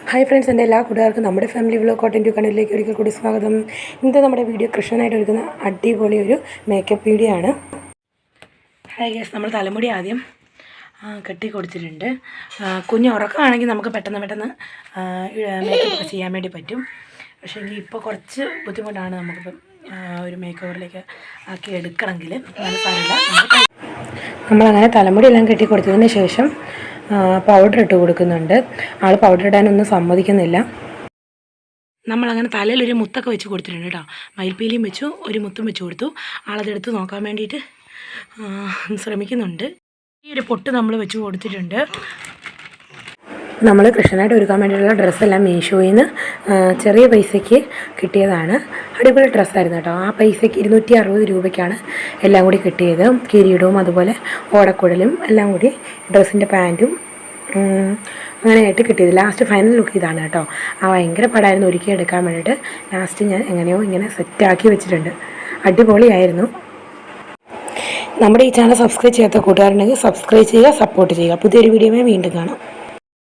Hi friends, എൻ്റെ എല്ലാ കൂട്ടുകാർക്കും നമ്മുടെ ഫാമിലി വ്ലോഗ് കോട്ടൻ കണ്ണിലേക്ക് ഒരിക്കൽ കൂടി സ്വാഗതം. ഇന്നത്തെ നമ്മുടെ വീഡിയോ കൃഷ്ണനായിട്ട് ഒരുക്കുന്ന അടിപൊളി ഒരു മേക്കപ്പ് വീഡിയോ ആണ്. ഹായ് ഗൈസ്, നമ്മൾ തലമുടി ആദ്യം കെട്ടി കൊടുത്തിട്ടുണ്ട്. കുഞ്ഞ് ഉറക്കമാണെങ്കിൽ നമുക്ക് പെട്ടെന്ന് മേക്കപ്പ് ഒക്കെ ചെയ്യാൻ വേണ്ടി പറ്റും. പക്ഷേ എങ്കിൽ ഇപ്പോൾ കുറച്ച് ബുദ്ധിമുട്ടാണ് നമുക്കിപ്പം ഒരു മേക്ക് ഓവറിലേക്ക് ആക്കി എടുക്കണമെങ്കിൽ. നമ്മളങ്ങനെ തലമുടി എല്ലാം കെട്ടി കൊടുത്തതിന് ശേഷം പൗഡർ ഇട്ട് കൊടുക്കുന്നുണ്ട്. ആൾ പൗഡർ ഇടാനൊന്നും സമ്മതിക്കുന്നില്ല. നമ്മളങ്ങനെ തലയിലൊരു മുത്തൊക്കെ വെച്ച് കൊടുത്തിട്ടുണ്ട് കേട്ടോ. മയിൽപ്പീലിയും വെച്ചു, ഒരു മുത്തും വെച്ച് കൊടുത്തു. ആളതെടുത്ത് നോക്കാൻ വേണ്ടിയിട്ട് ശ്രമിക്കുന്നുണ്ട്. ഈ ഒരു പൊട്ട് നമ്മൾ വെച്ച് കൊടുത്തിട്ടുണ്ട്. നമ്മൾ കൃഷ്ണനായിട്ട് ഒരുക്കാൻ വേണ്ടിയിട്ടുള്ള ഡ്രസ്സെല്ലാം മീഷോയിൽ നിന്ന് ചെറിയ പൈസയ്ക്ക് കിട്ടിയതാണ്. അടിപൊളി ഡ്രസ്സായിരുന്നു കേട്ടോ. ആ പൈസയ്ക്ക് 260 രൂപയ്ക്കാണ് എല്ലാം കൂടി കിട്ടിയത്. കിരീടവും അതുപോലെ ഓടക്കുഴലും എല്ലാം കൂടി ഡ്രസ്സിൻ്റെ പാൻറ്റും അങ്ങനെയായിട്ട് കിട്ടിയത്. ലാസ്റ്റ് ഫൈനൽ ലുക്ക് ഇതാണ് കേട്ടോ. ഭയങ്കര പടായിരുന്നു ഒരുക്കി എടുക്കാൻ വേണ്ടിയിട്ട്. ലാസ്റ്റ് ഞാൻ എങ്ങനെയോ ഇങ്ങനെ സെറ്റാക്കി വെച്ചിട്ടുണ്ട്. അടിപൊളിയായിരുന്നു. നമ്മുടെ ഈ ചാനൽ സബ്സ്ക്രൈബ് ചെയ്യാത്ത കൂട്ടുകാരുണ്ടെങ്കിൽ സബ്സ്ക്രൈബ് ചെയ്യുക, സപ്പോർട്ട് ചെയ്യുക. പുതിയൊരു വീഡിയോയുമായി വീണ്ടും കാണാം.